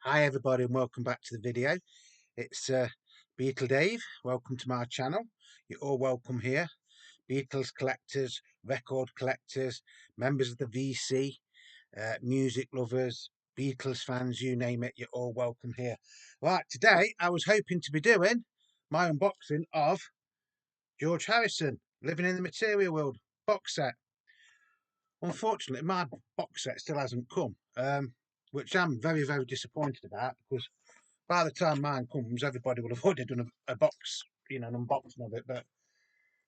Hi everybody and welcome back to the video. It's Beatle Dave. Welcome to my channel. You're all welcome here. Beatles collectors, record collectors, members of the VC, music lovers, Beatles fans, you name it, you're all welcome here. Right, today I was hoping to be doing my unboxing of George Harrison, Living in the Material World box set. Unfortunately, my box set still hasn't come, which I'm very, very disappointed about because by the time mine comes, everybody will have already done a box, an unboxing of it. But,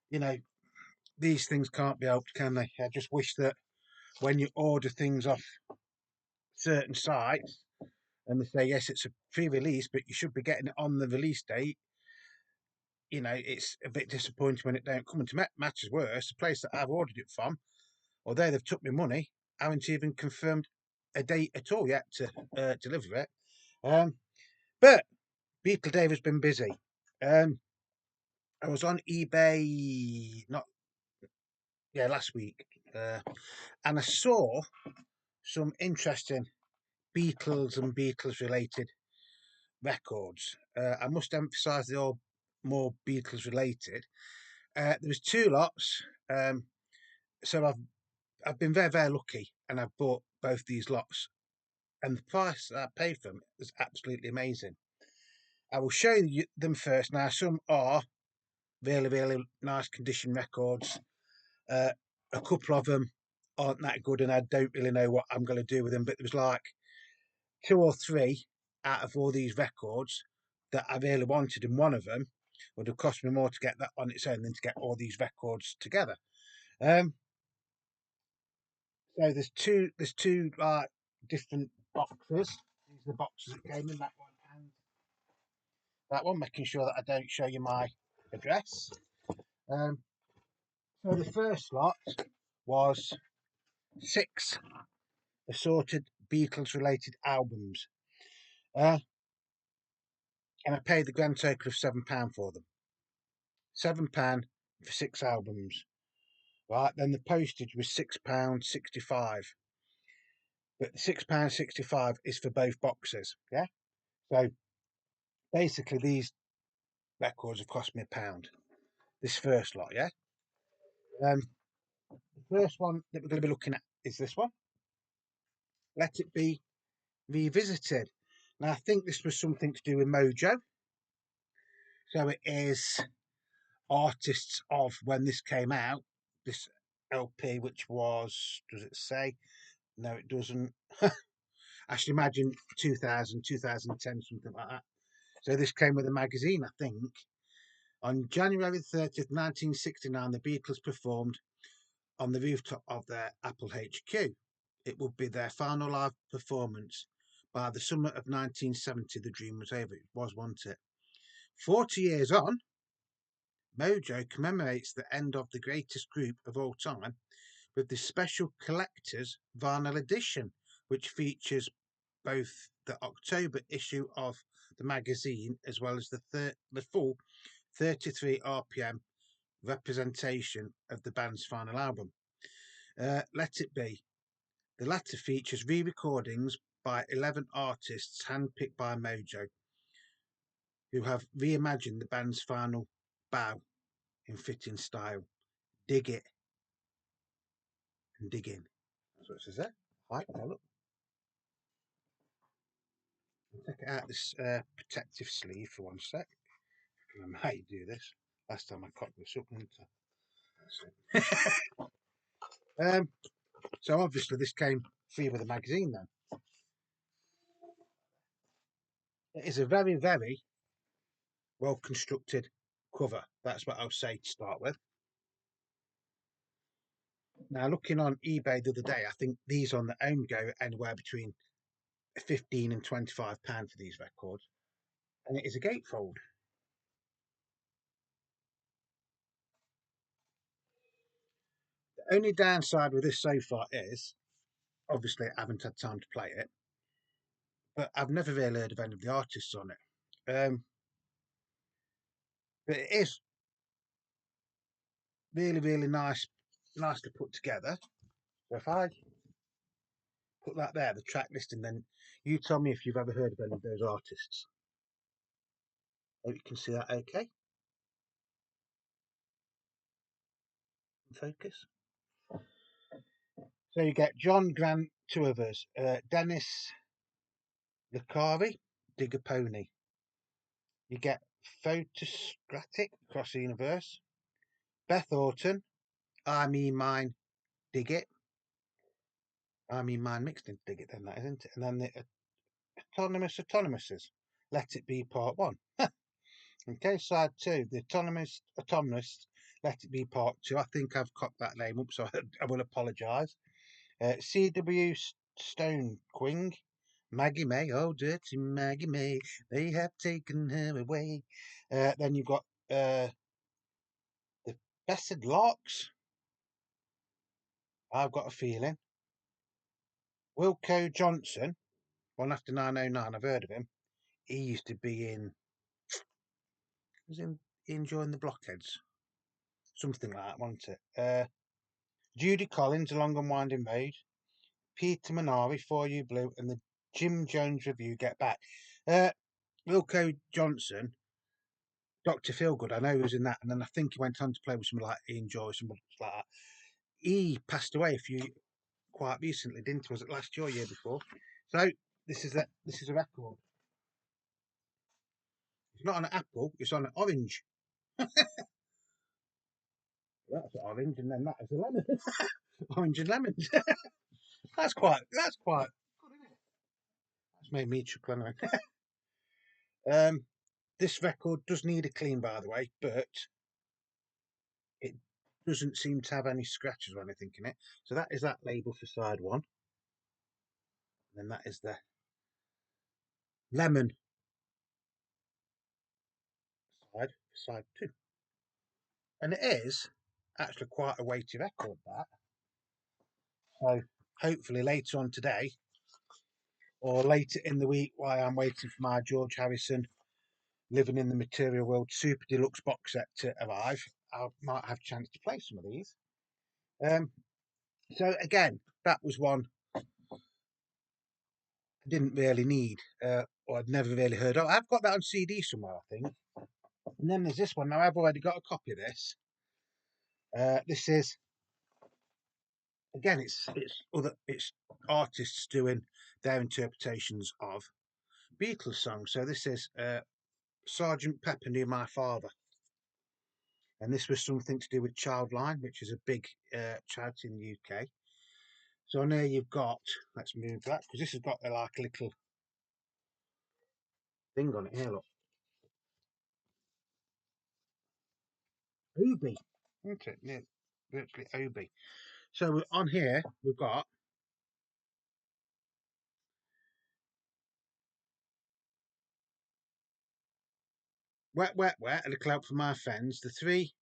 you know, these things can't be helped, can they? I just wish that when you order things off certain sites and they say, yes, it's a pre-release, but you should be getting it on the release date, it's a bit disappointing when it don't come. And to matters worse, the place that I've ordered it from, although they've took me money, haven't even confirmed a date at all yet to deliver it. But Beetle Dave has been busy. I was on eBay, not last week, and I saw some interesting Beatles and Beatles related records. I must emphasise they're all more Beatles related. There was two lots, so I've been very, very lucky, and I've bought both these lots, and the price that I paid for them is absolutely amazing. I will show you them first. Now, some are really, really nice condition records. Uh, a couple of them aren't that good, and I don't really know what I'm going to do with them. But there was like two or three out of all these records that I really wanted, and one of them would have cost me more to get that on its own than to get all these records together. Um, so there's two like different boxes. These are the boxes that came in, that one and that one, making sure that I don't show you my address. Um, so the first lot was 6 assorted Beatles related albums. Uh, and I paid the grand total of £7 for them. £7 for 6 albums. Right, then the postage was £6.65. But the £6.65 is for both boxes. Yeah. So basically these records have cost me £1. This first lot, yeah. The first one that we're going to be looking at is this one. Let It Be Revisited. Now I think this was something to do with Mojo. So it is artists of when this came out, this LP, which was, does it say? No, it doesn't. I should imagine 2000, 2010, something like that. So this came with a magazine, I think. On January 30th, 1969, the Beatles performed on the rooftop of their Apple HQ. It would be their final live performance. By the summer of 1970, the dream was over. It was, wasn't it? 40 years on, Mojo commemorates the end of the greatest group of all time with the special collector's vinyl edition, which features both the October issue of the magazine as well as the full 33 RPM representation of the band's final album. Let It Be. The latter features re-recordings by 11 artists handpicked by Mojo, who have reimagined the band's final bow in fitting style. Dig it and dig in. That's what it says there. Right, now look. I'll take it out this protective sleeve for one sec. I might do this. Last time I cocked this up, didn't I? So obviously this came free with a magazine then. It is a very, very well constructed cover. That's what I'll say to start with. Now, looking on eBay the other day, I think these on their own go anywhere between £15 and £25 for these records, and it is a gatefold. The only downside with this so far is, obviously, I haven't had time to play it, but I've never really heard of any of the artists on it. But it is really, really nicely put together. So if I put that there, the track list, and then you tell me if you've ever heard of any of those artists. Hope you can see that okay. Focus. So you get John Grant, two of us, Dennis Licari, Dig a Pony. You get Photostratic, Across the Universe. Beth Orton, I Mean Mine, Dig It. I Mean Mine mixed in Dig It, then that isn't it? And then the Autonomouses, Let It Be Part 1. Okay, side 2, the Autonomous, Let It Be Part 2. I think I've cocked that name up, so I will apologise. C.W. Stone Quing, Maggie May, oh dirty Maggie May, they have taken her away. Then you've got the Blessed Locks, I've Got a Feeling. Wilco Johnson, One After 909, I've heard of him. He used to be in, was he enjoying the Blockheads? Something like that, wasn't it? Judy Collins, A Long and Winding Road. Peter Minari, For You Blue, and the Jim Jones Review, Get Back. Wilco Johnson, Dr. Feelgood, I know he was in that, and then I think he went on to play with someone like Ian Joyce and like that. He passed away quite recently, didn't he? Was it last year or year before? So this is a record. It's not on an apple, it's on an orange. That's orange, and then that is a lemon. Orange and lemons. That's quite good, isn't it? That's made me chuckle anyway. This record does need a clean, by the way, but it doesn't seem to have any scratches or anything in it. So that is that label for side 1. And then that is the lemon side 2. And it is actually quite a weighty record, that. So hopefully later on today or later in the week, while I'm waiting for my George Harrison Living in the Material World Super Deluxe box set to arrive, I might have a chance to play some of these. So again, that was one I didn't really need, or I'd never really heard of. I've got that on CD somewhere, I think. And then there's this one. Now I've already got a copy of this. This is, again, it's artists doing their interpretations of Beatles songs. So this is Sergeant Pepper Knew My Father, and this was something to do with Childline, which is a big charity in the UK. So on here you've got, let's move that, because this has got like a little thing on it here, look. Obi, isn't it? Yeah, virtually Obi. So on here we've got Wet, Wet, Wet, A Little Help from My Friends, The Three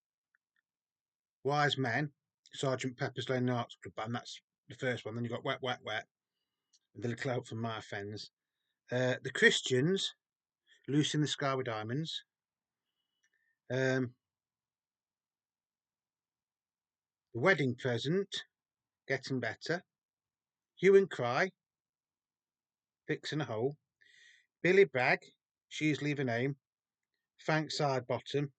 Wise Men, Sergeant Pepper's Lonely Hearts Club Band, that's the first one. Then you've got Wet, Wet, Wet, and A Little Help from My Friends. The Christians, Loose in the Sky with Diamonds. The Wedding Present, Getting Better. Hue and Cry, Fixing a Hole. Billy Bragg, She's Leaving Home. Frank Sidebottom,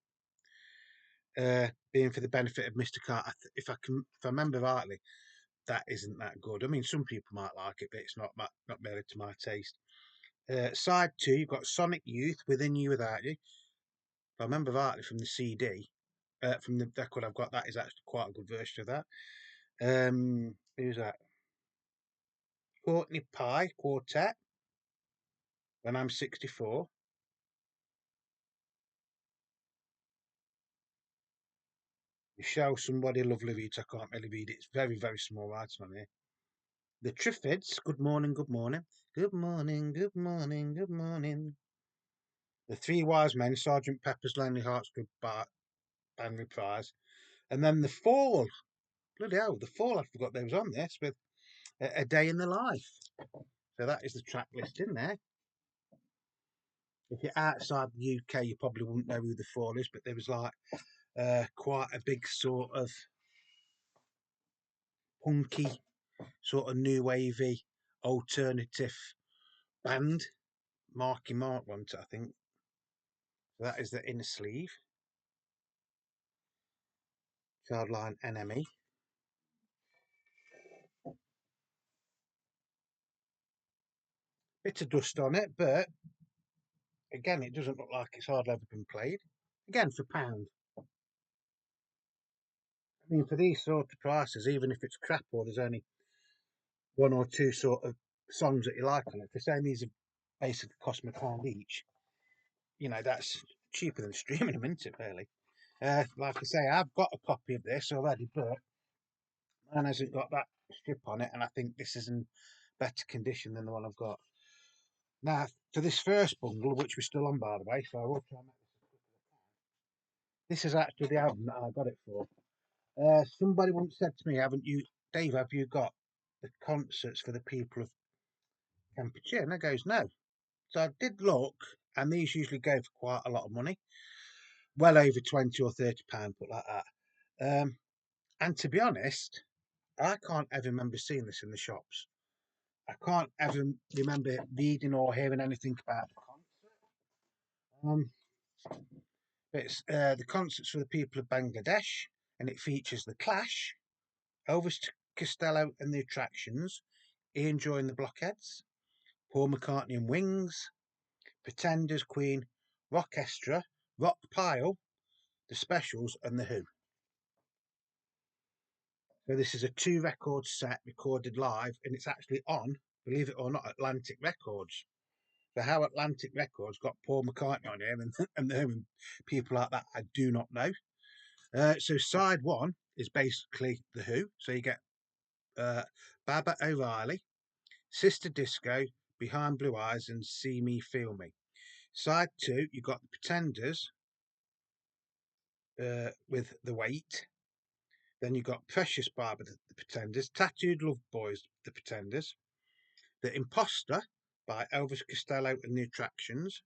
being for the benefit of Mr. Carter. If I remember rightly, that isn't that good. I mean, some people might like it, but it's not really to my taste. Side 2, you've got Sonic Youth, Within You Without You. If I remember rightly from the CD, from the record I've got, that is actually quite a good version of that. Who's that? Courtney Pie Quartet, When I'm 64. Michelle Somebody Lovely Reads, I can't really read it. It's very, very small writing on here. The Triffids, Good Morning, Good Morning. Good morning, good morning, good morning. The Three Wise Men, Sergeant Pepper's Lonely Hearts Club Band reprise. And then The Fall. Bloody hell, The Fall, I forgot they was on this with A Day in the Life. So that is the track list in there. If you're outside the UK, you probably wouldn't know who The Fall is, but there was like quite a big sort of punky, sort of new wavy alternative band. Marky Mark wants it, I think. So that is the inner sleeve. Childline NME. Bit of dust on it, but again, it doesn't look like it's hardly ever been played. Again, for £1. I mean, for these sort of prices, even if it's crap or there's only one or two sort of songs that you like on it, for saying these are basically cost me £1 each, that's cheaper than streaming them, isn't it, really? Like I say, I've got a copy of this already, but mine hasn't got that strip on it, and I think this is in better condition than the one I've got. Now, for this first bundle, which we're still on, by the way, so I will try and make this is actually the album that I got it for. Somebody once said to me, haven't you, Dave, have you got the concerts for the people of Campuchia? And I goes, no. So I did look, and these usually go for quite a lot of money, well over 20 or £30, but like that. And to be honest, I can't ever remember seeing this in the shops. I can't ever remember reading or hearing anything about the concert. It's the concerts for the people of Bangladesh, and it features the Clash, Elvis Costello and the Attractions, Ian Joy and the Blockheads, Paul McCartney and Wings, Pretenders, Queen, Rockestra, Rock Pile, The Specials, and The Who. So this is a 2-record set recorded live, and it's actually on, believe it or not, Atlantic Records. So how Atlantic Records got Paul McCartney on here and The Who and people like that, I do not know. So side one is basically The Who. So you get Baba O'Reilly, Sister Disco, Behind Blue Eyes, and See Me, Feel Me. Side two, you got the Pretenders with The Weight. Then you got Precious Barber, the Pretenders, Tattooed Love Boys, the Pretenders, The Imposter by Elvis Costello and the Attractions,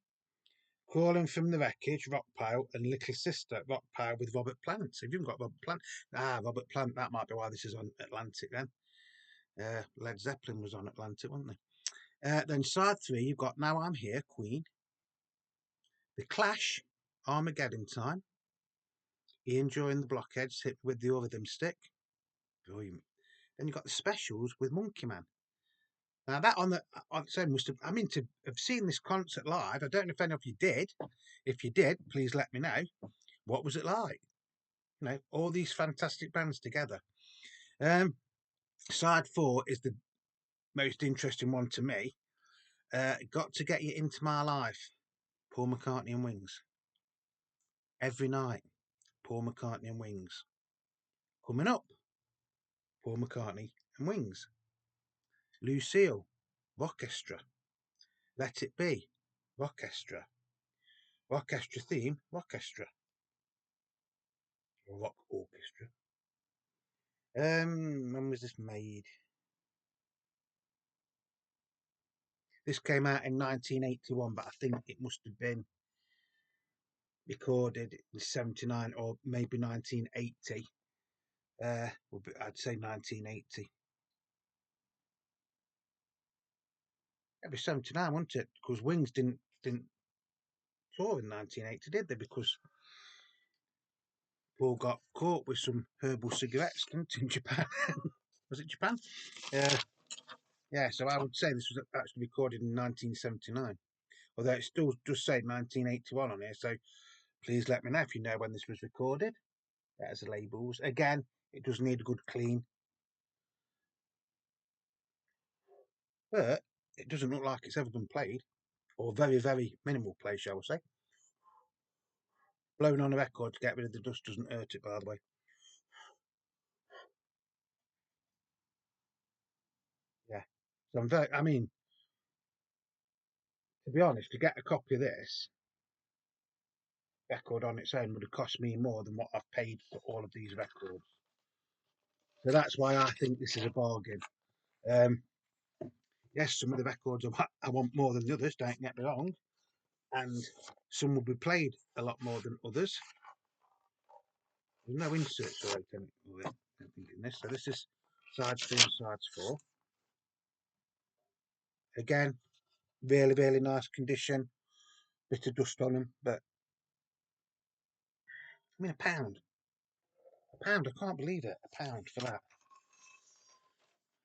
Crawling from the Wreckage, Rock Pile, and Little Sister, Rock Pile with Robert Plant. So if you haven't got Robert Plant, Robert Plant, that might be why this is on Atlantic then. Led Zeppelin was on Atlantic, wasn't they? Then side three, you've got Now I'm Here, Queen, The Clash, Armageddon Time, Ian Joy and the Blockheads hit with the rhythm stick. Brilliant. Then you've got the Specials with Monkey Man. Now that on its own must have, I mean, to have seen this concert live, I don't know if any of you did. If you did, please let me know. What was it like? All these fantastic bands together. Side four is the most interesting one to me. Got to Get You Into My Life, Paul McCartney and Wings. Every Night, Paul McCartney and Wings. Coming Up, Paul McCartney and Wings. Lucille, Rockestra. Let It Be, Rockestra. Rockestra Theme, Rockestra. Or Rock Orchestra. When was this made? This came out in 1981, but I think it must have been recorded in 79 or maybe 1980. I'd say 1980. It'd be 79, wouldn't it? Because Wings didn't tour in 1980, did they? Because Paul got caught with some herbal cigarettes, didn't he, in Japan? Was it Japan? Yeah, so I would say this was actually recorded in 1979. Although it still does say 1981 on here, so please let me know if you know when this was recorded. There's the labels. Again, it does need a good clean, but it doesn't look like it's ever been played, or very, very minimal play, shall we say. Blowing on a record to get rid of the dust doesn't hurt it, by the way. Yeah. So I mean, to be honest, to get a copy of this record on its own would have cost me more than what I've paid for all of these records. So that's why I think this is a bargain. Um, yes, some of the records I want more than the others, don't get me wrong, and some will be played a lot more than others. There's no inserts or anything in this, so this is side 3 and side 4. Again, really, really nice condition. Bit of dust on them, but I mean, a pound. I can't believe it. A pound for that.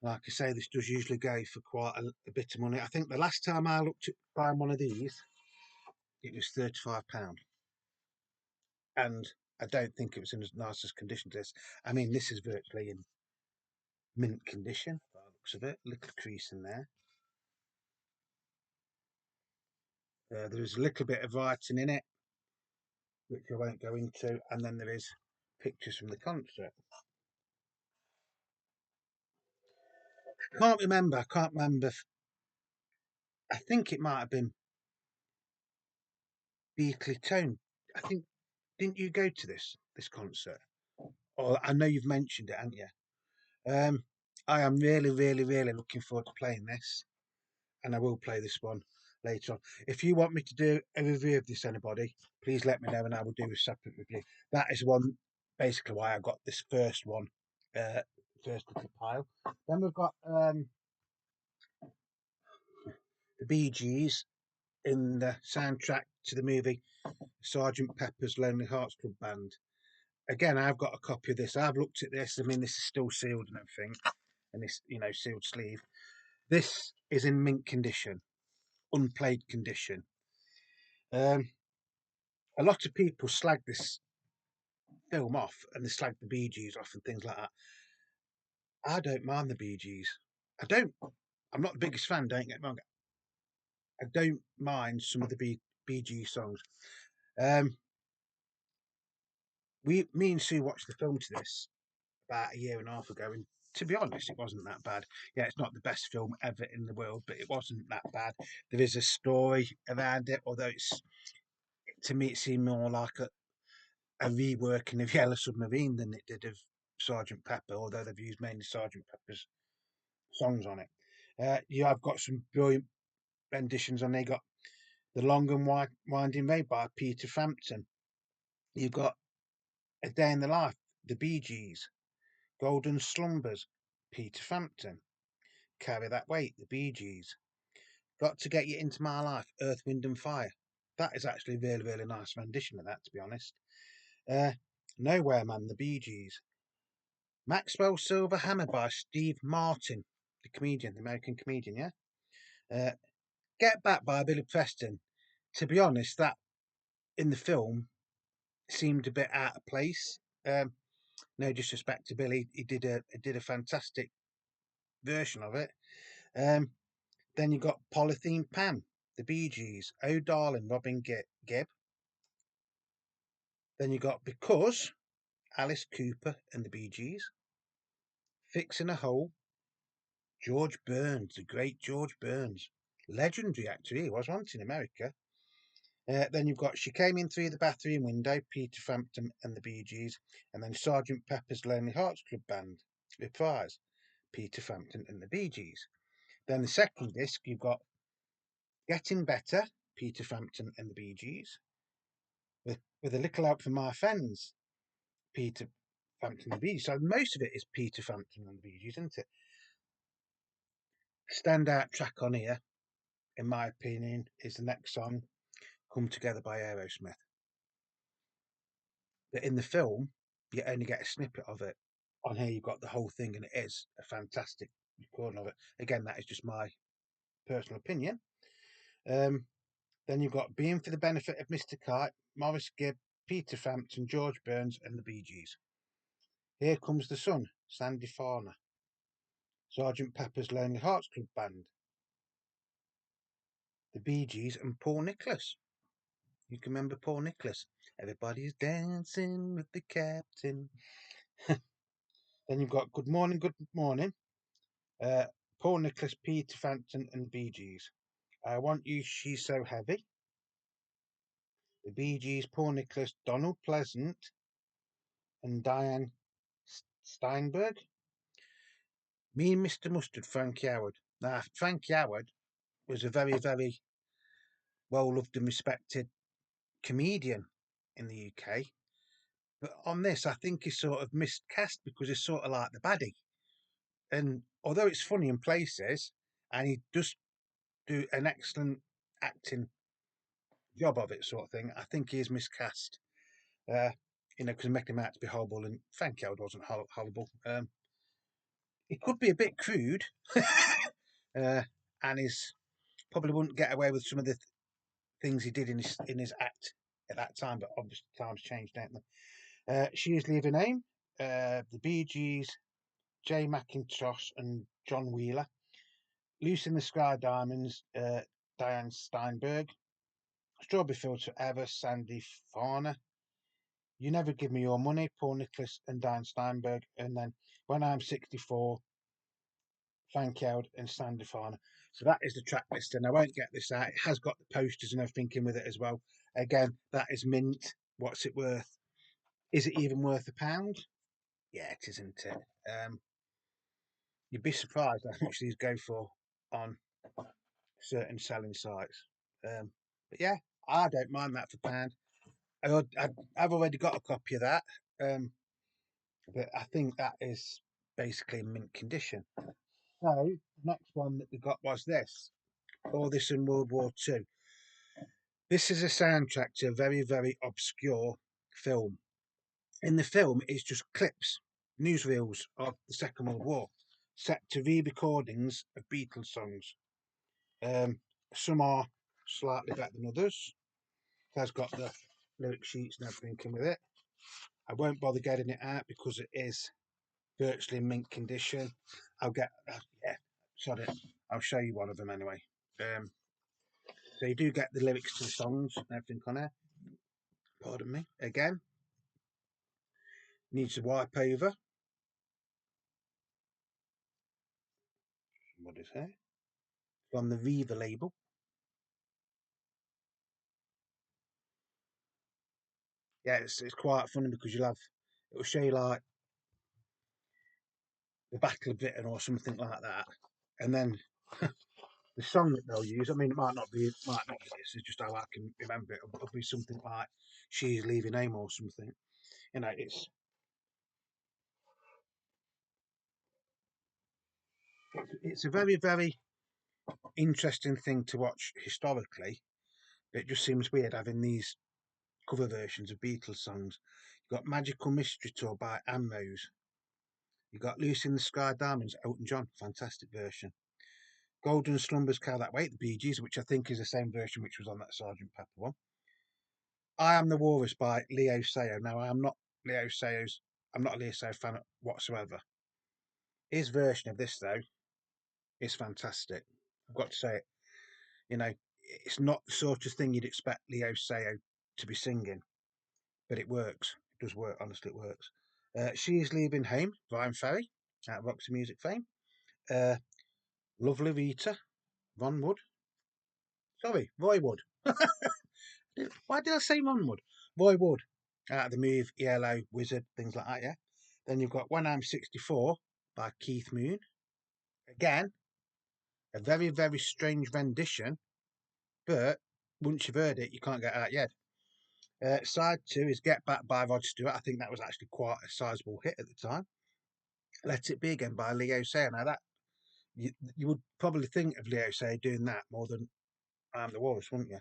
Like I say, this does usually go for quite a bit of money. I think the last time I looked at buying one of these, it was £35, and I don't think it was in as nice as condition as this. I mean, this is virtually in mint condition by the looks of it. Little crease in there. There's a little bit of writing in it, which I won't go into, and then there is pictures from the concert. I can't remember. I think it might have been Beatley Tone. I think, didn't you go to this concert? Or I know you've mentioned it, haven't you? Um, I am really, really, really looking forward to playing this, and I will play this one later on. If you want me to do a review of this, anybody, please let me know, and I will do a separate review. That is one basically why I got this first one, uh, first little pile. Then we've got the Bee Gees in the soundtrack to the movie Sergeant Pepper's Lonely Hearts Club Band. Again, I've got a copy of this. I've looked at this. I mean, this is still sealed and everything, and this, sealed sleeve. This is in mint condition, unplayed condition. A lot of people slag this film off, and they slag the Bee Gees off and things like that. I don't mind the Bee Gees. I don't. I'm not the biggest fan. Don't get me wrong. I don't mind some of the Bee Gees songs. Um, me and Sue watched the film to this about a year and a half ago, and to be honest, it wasn't that bad. Yeah, it's not the best film ever in the world, but it wasn't that bad. There is a story around it, although to me it seemed more like a reworking of Yellow Submarine than it did of Sergeant Pepper, although they've used mainly Sergeant Pepper's songs on it. You have got some brilliant renditions on there. You got The Long and Winding Road by Peter Frampton. You've got A Day in the Life, the Bee Gees. Golden Slumbers, Peter Frampton. Carry That Weight, the Bee Gees. Got to Get You Into My Life, Earth, Wind and Fire. That is actually a really, really nice rendition of that, to be honest. Uh, Nowhere Man, the Bee Gees. Maxwell Silver Hammer by Steve Martin, the comedian, the American comedian, yeah? Uh, Get Back by Billy Preston. To be honest, that in the film seemed a bit out of place. No disrespect to Billy, he did a fantastic version of it. Then you got Polythene Pam, the Bee Gees, Oh Darling, Robin Gibb. Then you got Because, Alice Cooper and the Bee Gees. Fixing a Hole, George Burns, the great George Burns. Legendary, actually, he was once in America. Then you've got She Came In Through the Bathroom Window, Peter Frampton and the Bee Gees. And then Sergeant Pepper's Lonely Hearts Club Band, reprise, Peter Frampton and the Bee Gees. Then the second disc, you've got Getting Better, Peter Frampton and the Bee Gees. With a little help from my friends, Peter Frampton and the Bee Gees. So most of it is Peter Frampton and the Bee Gees, isn't it? Standout track on here, in my opinion, is the next song, Come Together by Aerosmith. But in the film, you only get a snippet of it. On here, you've got the whole thing, and it is a fantastic recording of it. Again, that is just my personal opinion. Then you've got Being for the Benefit of Mr. Kite, Morris Gibb, Peter Frampton, George Burns, and the Bee Gees. Here Comes the Sun, Sandy Farner. Sergeant Pepper's Lonely Hearts Club Band. The Bee Gees and Paul Nicholas. You can remember Paul Nicholas. Everybody's dancing with the captain. Then you've got Good Morning, Good Morning. Paul Nicholas, Peter Frampton, and the Bee Gees. I Want You, She's So Heavy. The Bee Gees, Paul Nicholas, Donald Pleasant, and Diane Steinberg. Me and Mr. Mustard, Frankie Howard. Now, Frankie Howard was a very, very well loved and respected comedian in the UK. But on this, I think he's sort of miscast because he's sort of like the baddie. And although it's funny in places, and he does do an excellent acting job of it, sort of thing. I think he is miscast. Uh, because making him out to be horrible, and Frank Held wasn't horrible. It could be a bit crude, and he's probably wouldn't get away with some of the things he did in his act at that time. But obviously, times changed, don't they? She is Leaving Home, the Bee Gees, Jay McIntosh, and John Wheeler. Loose in the Sky Diamonds, Diane Steinberg. Strawberry Fields Forever, Sandy Farner. You Never Give Me Your Money, Paul Nicholas and Diane Steinberg. And then When I'm 64, Frank Held and Sandy Farner. So that is the track list, and I won't get this out. It has got the posters and everything in with it as well. Again, that is mint. What's it worth? Is it even worth £1? Yeah, it isn't it? You'd be surprised how much these go for on certain selling sites. But yeah, I don't mind that for £1. I've already got a copy of that, but I think that is basically in mint condition. So the next one that we got was this, All This in World War II. This is a soundtrack to a very, very obscure film. In the film, it's just clips, newsreels of the Second World War, set to re-recordings of Beatles songs. Um, some are slightly better than others. It has got the lyric sheets and everything in with it. I won't bother getting it out because it is virtually in mint condition. Yeah, sorry, I'll show you one of them anyway. So you do get the lyrics to the songs and everything on there. Pardon me. Again, needs to wipe over. What is it? From the Viva label. Yeah, it's quite funny because it'll show you like the Battle of Britain or something like that, and then the song that they'll use. I mean, it might not be this. It's just how I can remember it. It'll be something like "She's Leaving Home" or something. It's a very, very interesting thing to watch historically. It just seems weird having these cover versions of Beatles songs. You've got Magical Mystery Tour by Amrose. You've got Lucy in the Sky Diamonds, Elton John, fantastic version. Golden Slumbers Carry That Weight, the Bee Gees, which I think is the same version which was on that Sergeant Pepper one. I Am the Walrus by Leo Sayo. Now, I'm not a Leo Sayo fan whatsoever. His version of this, though, is fantastic. I've got to say it. You know, it's not the sort of thing you'd expect Leo Sayo to be singing, but it works. It does work. Honestly, it works. She's Leaving Home, Brian Ferry, out of Roxy Music fame. Uh, Lovely Rita, Ron Wood. Sorry, Roy Wood. Why did I say Ron Wood? Roy Wood, out of the move, ELO, Wizard, things like that, yeah. Then you've got When I'm 64 by Keith Moon. Again, a very, very strange rendition, but once you've heard it, you can't get out yet. Side 2 is Get Back by Rod Stewart. I think that was actually quite a sizable hit at the time. Let It Be Again by Leo Sayer. Now, that you would probably think of Leo Sayer doing that more than I'm the Walrus, wouldn't you?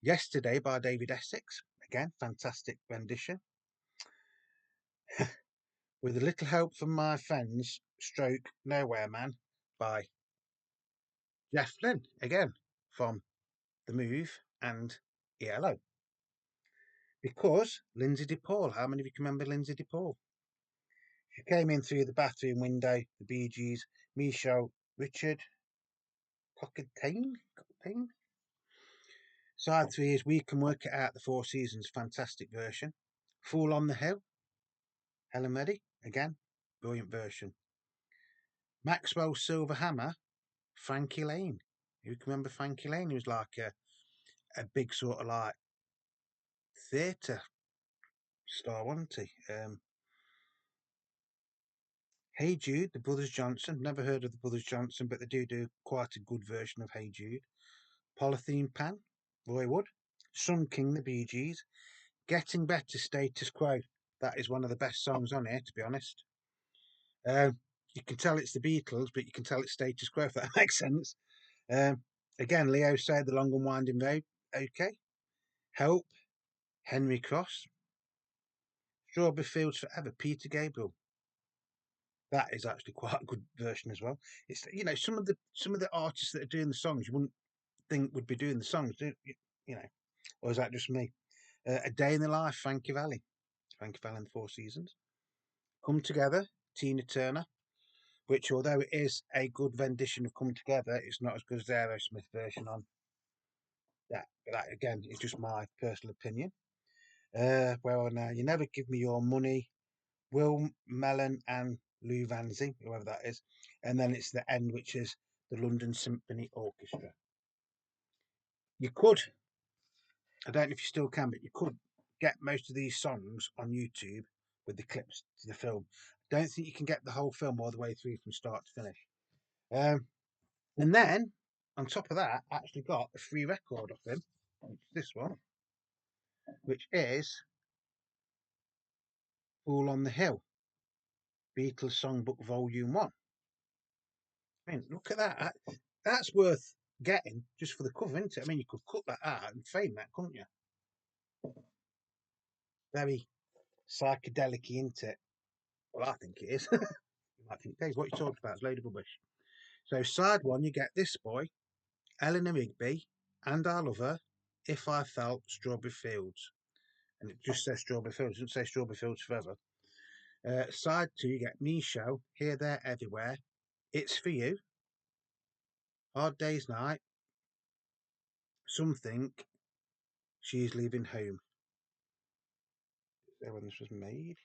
Yesterday by David Essex. Again, fantastic rendition. With a little help from my friends, stroke Nowhere Man by Jeff Lynne, again from The Move and ELO. Because Lindsay DePaul, how many of you can remember Lindsay DePaul? She came in through the bathroom window, the Bee Gees, Michelle Richard, Cockatane. Side 3 is We Can Work It Out, the Four Seasons, fantastic version. Fool on the Hill, Helen Reddy, again, brilliant version. Maxwell Silver Hammer, Frankie Lane. You can remember Frankie Lane? He was like a big sort of like theatre star, wasn't he? Hey Jude, the Brothers Johnson. Never heard of the Brothers Johnson, but they do quite a good version of Hey Jude. Polythene Pan, Roy Wood. Sun King, the Bee Gees. Getting Better, Status Quo. That is one of the best songs on here, to be honest. You can tell it's the Beatles, but you can tell it's Status Quo, if that makes sense. Again, Leo said The Long and Winding Road. Okay. Help, Henry Cross. Strawberry Fields Forever, Peter Gabriel. That is actually quite a good version as well. It's, you know, some of the artists that are doing the songs you wouldn't think would be doing the songs, you know, or is that just me? A Day in the Life, Frankie Valli. Frankie Valli and the Four Seasons. Come Together, Tina Turner, which, although it is a good rendition of Come Together, it's not as good as the Aerosmith version on that. But that, again, is just my personal opinion. Well, now, You Never Give Me Your Money, Will Mellon and Lou Vanzi, whoever that is. And then it's the end, which is the London Symphony Orchestra. You could, I don't know if you still can, but you could get most of these songs on YouTube with the clips to the film. Don't think you can get the whole film all the way through from start to finish. And then, on top of that, I actually got a free record off him, which is this one, which is Fool on the Hill, Beatles Songbook Volume 1. I mean, look at that. That's worth getting just for the cover, isn't it? I mean, you could cut that out and frame that, couldn't you? Very psychedelic, isn't it? Well, I think it is. You might think, Dave, what you talked about is a load of rubbish. So, side one, you get This Boy, Eleanor Rigby, And I Love Her, If I Felt, Strawberry Fields. And it just says Strawberry Fields, it doesn't say Strawberry Fields Forever. Side two, you get Me Show, Here, There, Everywhere, It's For You, Hard Day's Night, Something, She's Leaving Home. When this was made?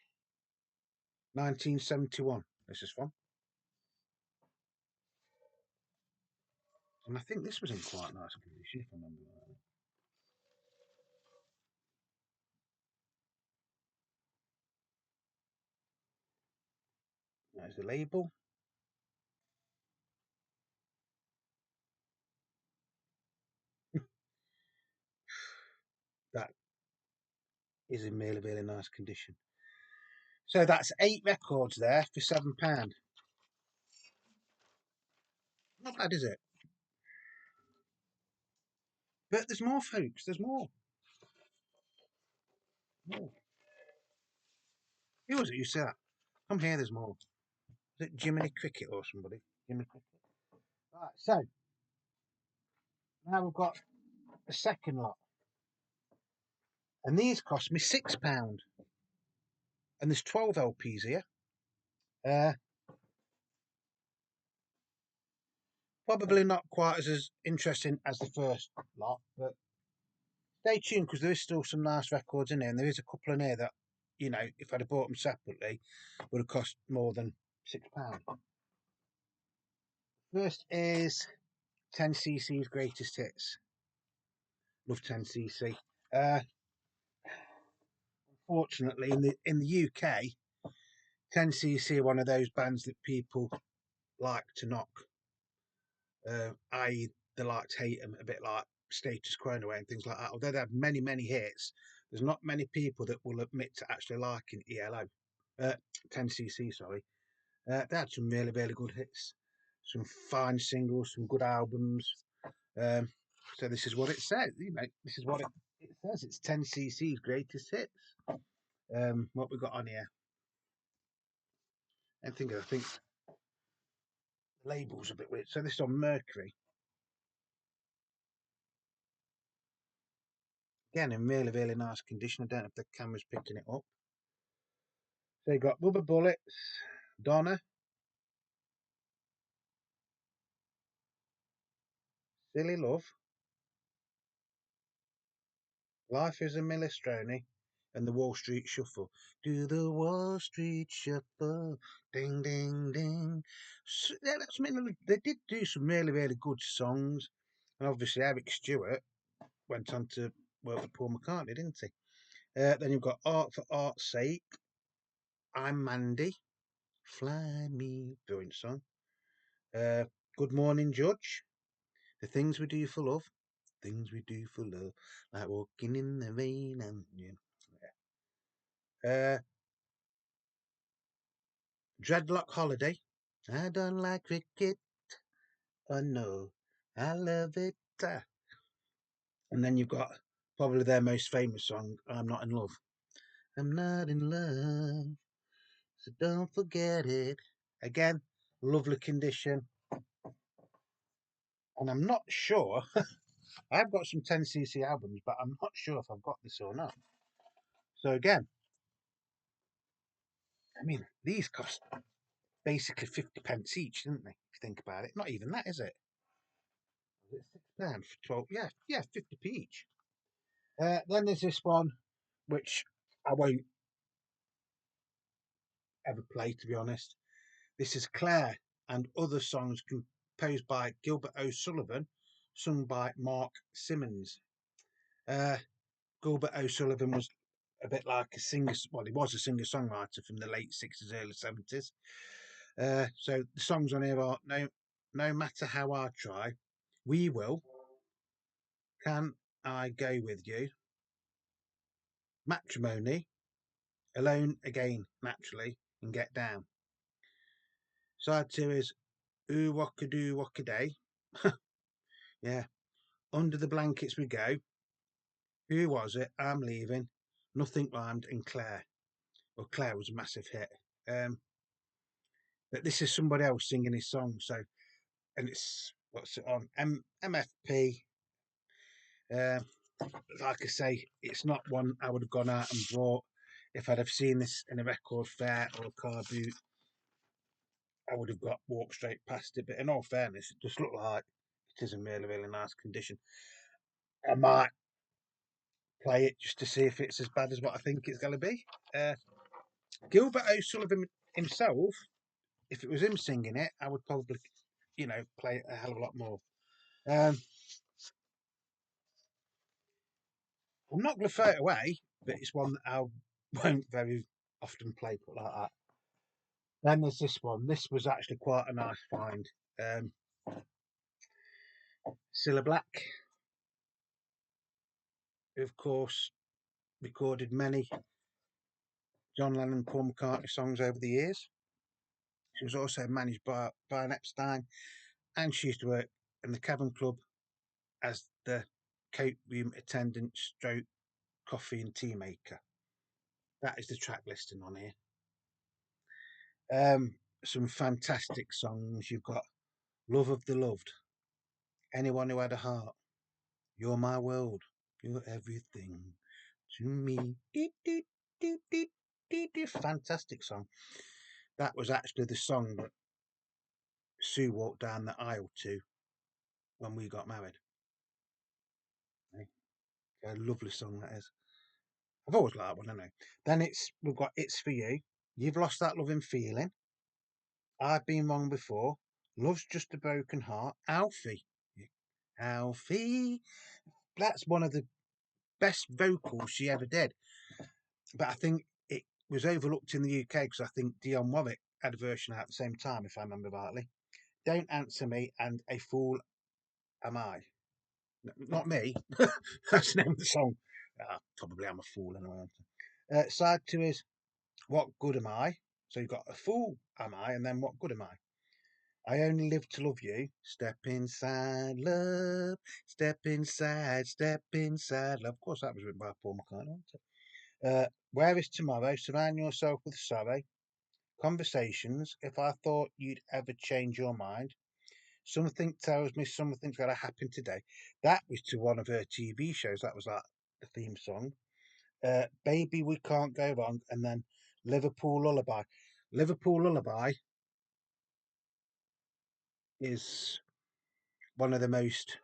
1971. This is from. And I think this was in quite nice condition, if I remember rightly. There's the label. That is in really, really nice condition. So that's 8 records there for £7. Not bad, is it? But there's more, folks. There's more. More. Who was it you said that? Come here, there's more. Is it Jiminy Cricket or somebody? Jiminy Cricket. Right, so now we've got the second lot. And these cost me £6. And there's 12 LPs here. Uh, Probably not quite as interesting as the first lot, but stay tuned because there is still some nice records in there, and there is a couple in here that, you know, if I'd have bought them separately, would have cost more than £6. First is 10cc's Greatest Hits. Love 10cc. Unfortunately, in the UK, 10cc are one of those bands that people like to knock. I.e., they like to hate them, a bit like Status Quo away and things like that. Although they have many, many hits, there's not many people that will admit to actually liking ELO. 10cc, sorry. They had some really, really good hits, some fine singles, some good albums. So this is what it says. You know, this is what it says. It's 10cc's Greatest Hits. What we got on here? I think the label's a bit weird. So this is on Mercury. Again, in really, really nice condition. I don't know if the camera's picking it up. So you got Rubber Bullets, Donna, Silly Love, Life is a Minestrone, and the Wall Street Shuffle. Do the Wall Street Shuffle, ding, ding, ding. So, yeah, I mean, they did do some really, really good songs. And obviously, Eric Stewart went on to work with Paul McCartney, didn't he? Then you've got Art for Art's Sake, I'm Mandy, Fly Me, brilliant song. Good Morning Judge, The Things We Do for Love, Things We Do for Love, like walking in the rain and yeah. Dreadlock Holiday, I don't like cricket, oh no, I love it And then you've got probably their most famous song, I'm Not in Love. I'm not in love, so don't forget it. Again, lovely condition. And I'm not sure, I've got some 10cc albums, but I'm not sure if I've got this or not. So again, I mean, these cost basically 50 pence each, didn't they? If you think about it. Not even that, is it? Is it £6 for 12? Yeah, 50p each. Then there's this one, which I won't ever play, to be honest. This is Claire and other songs composed by Gilbert O'Sullivan, sung by Mark Simmons. Uh, Gilbert O'Sullivan was a bit like a singer, well, he was a singer-songwriter from the late 60s, early 70s. So the songs on here are No Matter How I Try, We Will, Can I Go With You, Matrimony, Alone Again, Naturally, and Get Down. Side two is Ooh Waka Doo Waka Day. Yeah. Under the Blankets We Go. Who Was It? I'm Leaving. Nothing Rhymed, and Claire. Well, Claire was a massive hit. But this is somebody else singing his song. So, and it's what's it on? MFP. Um, like I say, it's not one I would have gone out and bought. If I'd have seen this in a record fair or a car boot, I would have walked straight past it. But in all fairness, it just looked like it is in really, really nice condition. I might play it just to see if it's as bad as what I think it's going to be. Gilbert O'Sullivan himself, if it was him singing it, I would probably, play it a hell of a lot more. Um, I'm not going to throw it away, but it's one that I won't very often play, put like that. Then there's this one. This was actually quite a nice find. Um, Cilla Black, who of course recorded many John Lennon and Paul McCartney songs over the years. She was also managed by Brian Epstein, and she used to work in the Cavern Club as the coat room attendant stroke coffee and tea maker. That is the track listing on here. Some fantastic songs. You've got Love of the Loved, Anyone Who Had a Heart, You're My World, You're Everything to Me. Fantastic song. That was actually the song that Sue walked down the aisle to when we got married. A lovely song that is. I've always liked one, I know. Then we've got It's For You. You've Lost That Loving Feeling. I've Been Wrong Before. Love's Just a Broken Heart. Alfie. Alfie. That's one of the best vocals she ever did. But I think it was overlooked in the UK because I think Dionne Warwick had a version out at the same time, if I remember rightly. Don't Answer Me and A Fool Am I. Not me. That's the name of the song. Probably I'm a fool anyway. Side two is What Good Am I? So you've got A Fool Am I, and then What Good Am I Only Live to Love You. Step inside, love. Step inside, love. Of course, that was written by Paul McCartney, wasn't it? Where is Tomorrow? Surround Yourself with Sorrow. Conversations. If I Thought You'd Ever Change Your Mind. Something Tells Me Something's Gotta Happen Today. That was to one of her TV shows. That was like the theme song. Baby We Can't Go Wrong, and then Liverpool Lullaby. Liverpool Lullaby is one of the most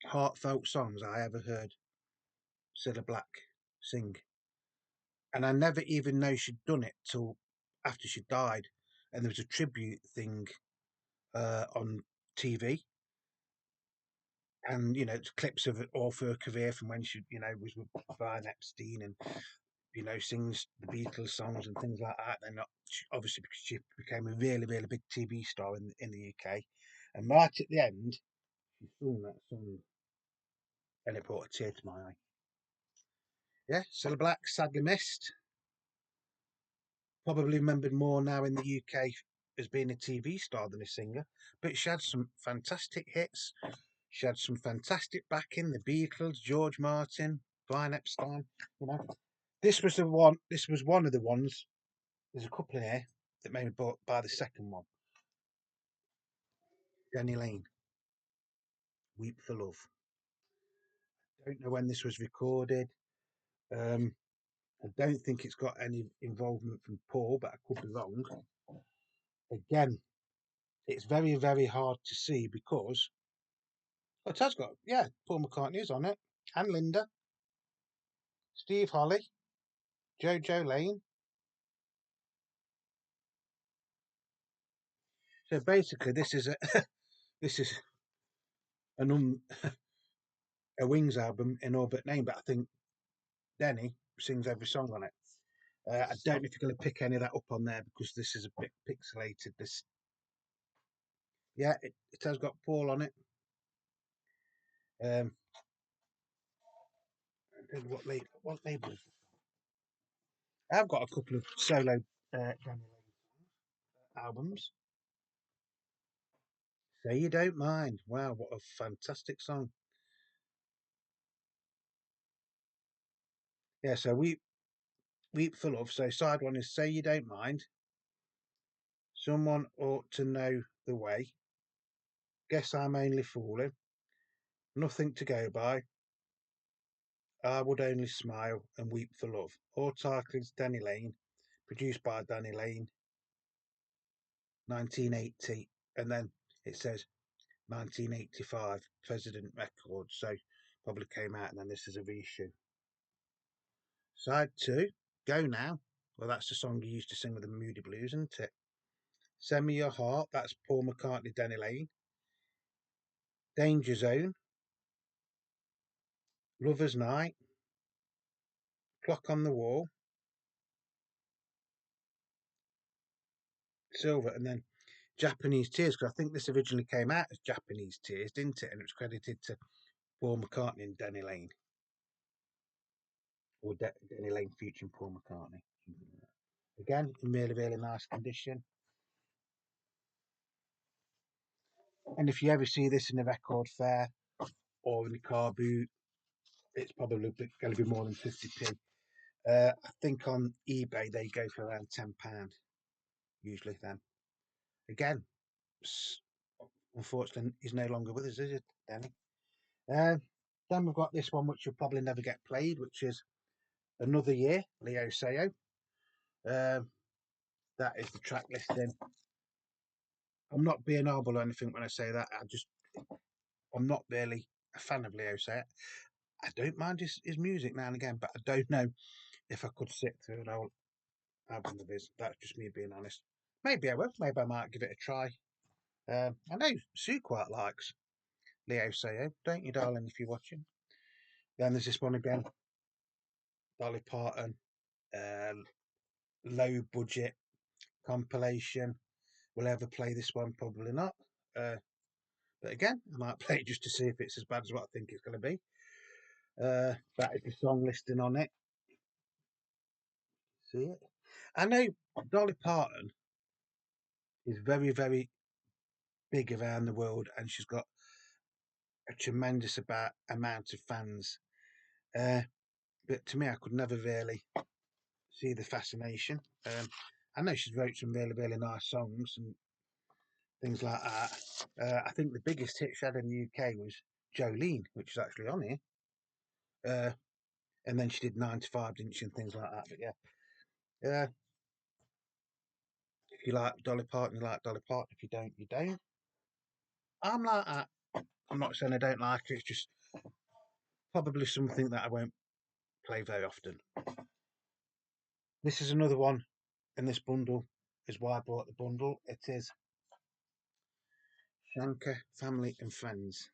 heartfelt songs I ever heard Cilla Black sing. And I never even know she'd done it till after she died. And there was a tribute thing on TV. And, it's clips of it all for her career from when she, was with Brian Epstein and, sings the Beatles songs and things like that. And obviously because she became a really, really big TV star in the UK. And right at the end, she sung that song and it brought a tear to my eye. Yeah, Cilla Black, sadly missed. Probably remembered more now in the UK as being a TV star than a singer, but she had some fantastic hits. She had some fantastic backing, the Beatles, George Martin, Brian Epstein. You know, this was the one. This was one of the ones. There's a couple in here that made me buy the second one. Danny Lane, "Weep for Love." Don't know when this was recorded. Um, I don't think it's got any involvement from Paul, but I could be wrong. Again, it's very, very hard to see because it has got, yeah, Paul McCartney is on it, and Linda, Steve Holly, Jojo Lane. So basically, this is a this is an a Wings album in all but name, but I think Denny sings every song on it. I don't know if you're going to pick any of that up on there because this is a bit pixelated. This, yeah, it has got Paul on it. Um, what label? I've got a couple of solo Danny Lane albums. Say You Don't Mind. Wow, what a fantastic song. Yeah, so Weep for Love. So side one is Say You Don't Mind. Someone Ought to Know the Way. Guess I'm Only Fooling. Nothing to Go By. I Would Only Smile and Weep for Love. All titles Danny Lane. Produced by Danny Lane. 1980. And then it says 1985 President Records. So probably came out and then this is a reissue. Side two, Go Now. Well, that's the song you used to sing with the Moody Blues, isn't it? Send Me Your Heart. That's Paul McCartney, Danny Lane. Danger Zone. Lover's Night. Clock on the Wall. Silver. And then Japanese Tears, because I think this originally came out as Japanese Tears, didn't it? And it was credited to Paul McCartney and Danny Lane. Or Danny Lane featuring Paul McCartney. Again, in really, really nice condition. And if you ever see this in a record fair or in a car boot, it's probably going to be more than 50p. I think on eBay they go for around £10 usually. Then again, unfortunately, he's no longer with us, is it, Danny? Uh, then we've got this one which will probably never get played, which is Another Year, Leo Sayo. That is the track listing. I'm not being horrible or anything when I say that. I'm not really a fan of Leo Sayo. I don't mind his music now and again, but I don't know if I could sit through an whole album of his. That's just me being honest. Maybe I will. Maybe I might give it a try. I know Sue quite likes Leo Sayo, don't you, darling, if you're watching? Then there's this one again, Dolly Parton, uh, low budget compilation. Will I ever play this one? Probably not. But again, I might play it just to see if it's as bad as what I think it's going to be. That is the song listing on it. See it? I know Dolly Parton is very, very big around the world, and she's got a tremendous amount of fans. Uh, but to me, I could never really see the fascination. I know she's wrote some really, really nice songs and things like that. I think the biggest hit she had in the UK was Jolene, which is actually on here. And then she did 95, didn't she, and things like that. But yeah, if you like Dolly Parton, you like Dolly Parton. If you don't, you don't. I'm like that. I'm not saying I don't like it. It's just probably something that I won't play very often. This is another one in this bundle. Is why I bought the bundle. It is Shanker Family and Friends,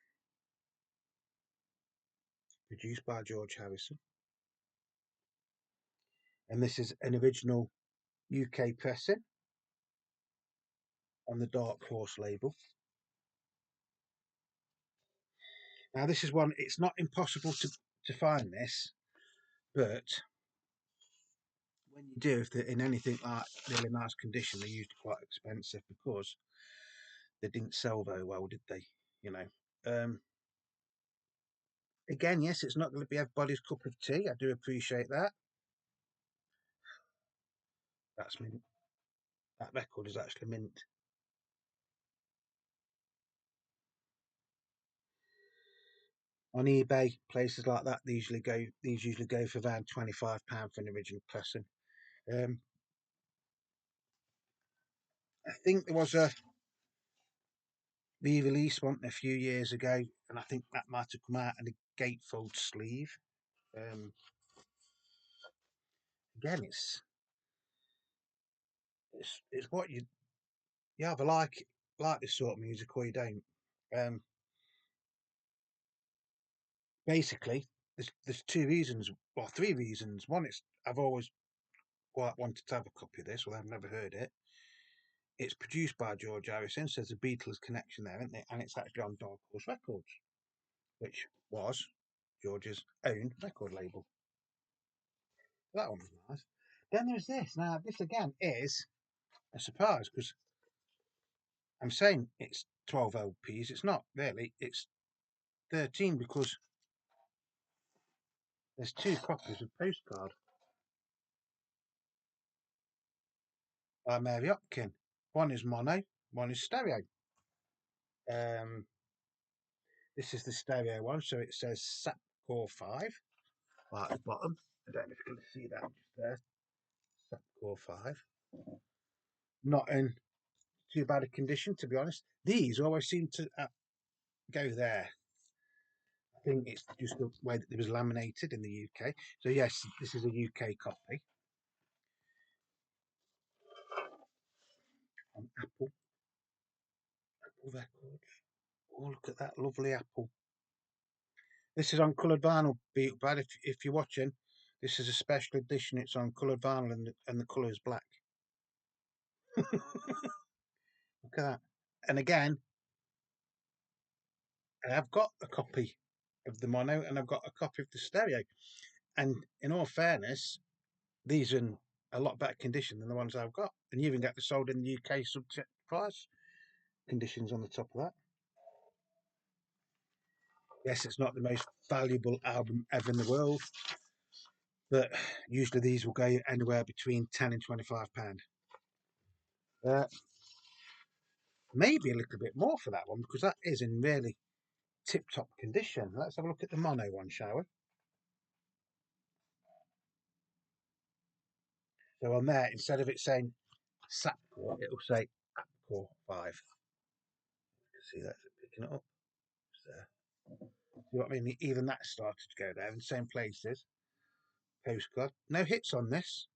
produced by George Harrison. And this is an original UK pressing on the Dark Horse label. Now, this is one, it's not impossible to find this, but when you do, if they're in anything like really nice condition, they're usually quite expensive because they didn't sell very well, did they? You know. Again, yes, it's not going to be everybody's cup of tea. I do appreciate that. That's mint. That record is actually mint. On eBay, places like that, these usually go for around £25 for an original pressing. Um, I think there was a re-release one a few years ago, and I think that might have come out in a gatefold sleeve. Um, Again, it's what you either like this sort of music or you don't. Um, Basically, there's two reasons, well, three reasons. One is I've always quite wanted to have a copy of this, well, I've never heard it. It's produced by George Harrison, so there's a Beatles connection there, isn't it? And it's actually on Dark Horse Records, which was George's own record label. That one was nice. Then there's this. Now, this again is a surprise because I'm saying it's 12 LPs. It's not really. It's 13 because there's two copies of Postcard by Mary Hopkin. One is mono, one is stereo. Um, this is the stereo one, so it says SAP Core 5 right at the bottom. I don't know if you can see that just there. SAP Core 5. Not in too bad a condition, to be honest. These always seem to go there. I think it's just the way that it was laminated in the UK. So yes, this is a UK copy on Apple Records. Oh, look at that lovely apple. This is on coloured vinyl, Brad. If you're watching, this is a special edition. It's on coloured vinyl and the colour is black. Look at that. And again, I've got a copy of the mono and I've got a copy of the stereo. And in all fairness, these are in a lot better condition than the ones I've got. And you even get the sold in the UK subject price conditions on the top of that. Yes, it's not the most valuable album ever in the world, but usually these will go anywhere between £10 and £25. Uh, Maybe a little bit more for that one because that is in really tip-top condition. Let's have a look at the mono one, shall we? So on there, instead of it saying Sapcore, it'll say Apcore 5. You can see that picking it up. See what I mean? Even that started to go there in the same places. Postcard. No hits on this.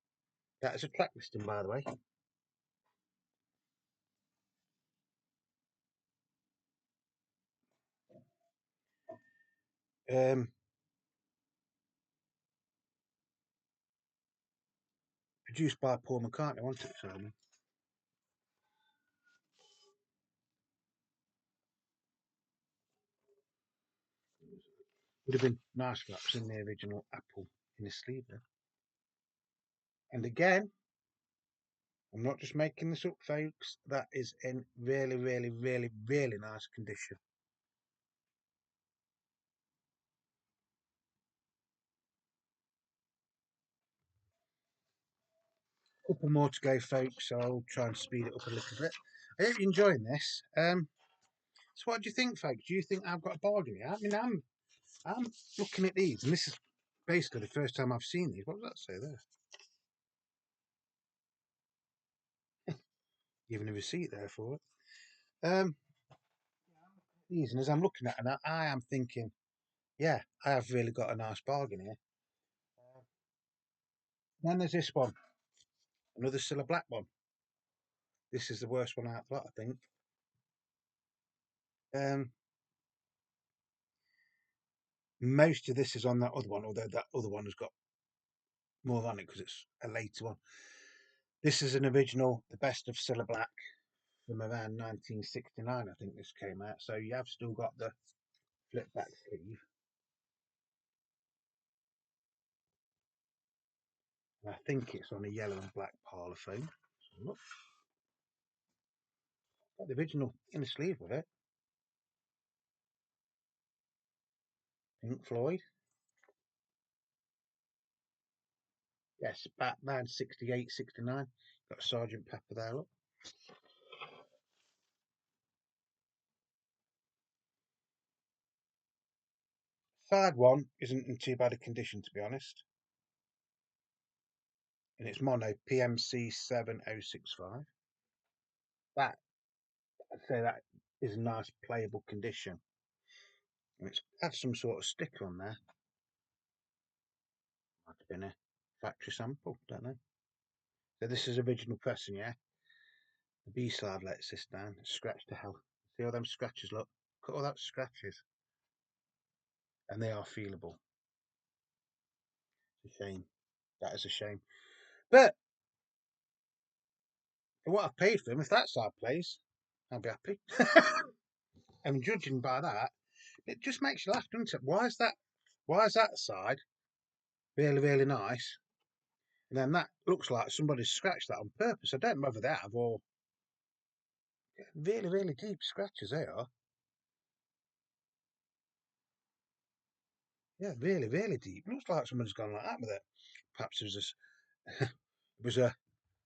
That is a track listing, by the way. Um, Produced by Paul McCartney, wasn't it? So, would have been nice if that was in the original Apple in the sleeve there. And again, I'm not just making this up, folks. That is in really, really, really, really nice condition. Couple more to go, folks. So I'll try and speed it up a little bit. I hope you're enjoying this. So what do you think, folks? Do you think I've got a bargain here? I mean, I'm looking at these, and this is basically the first time I've seen these. What does that say there? Even a receipt there for it. Um, these, and as I'm looking at them, I am thinking, yeah, I have really got a nice bargain here. Then there's this one, another Cilla Black one. This is the worst one out of that, I think. Um, Most of this is on that other one, although that other one has got more on it because it's a later one. This is an original, the best of Cilla Black from around 1969, I think this came out. So you have still got the flip back sleeve. And I think it's on a yellow and black parlophone. So look, got the original in the sleeve with it. Pink Floyd. Yes, Batman 68, 69. Got Sergeant Pepper there, look. Side one isn't in too bad a condition, to be honest. And it's mono PMC 7065. That, I'd say that is a nice playable condition. And it's had some sort of sticker on there. Might have been a factory sample, don't know. So this is original pressing, yeah? The B side lets this down. Scratch to hell. See all them scratches, look. Cut all that scratches. And they are feelable. It's a shame. That is a shame. But for what I paid for them, if that side plays, I'll be happy. And judging by that, it just makes you laugh, doesn't it? Why is that side really, really nice? And then that looks like somebody's scratched that on purpose. I don't know whether they have or really, really deep scratches they are. Yeah, really, really deep. Looks like somebody's gone like that with it. Perhaps it was a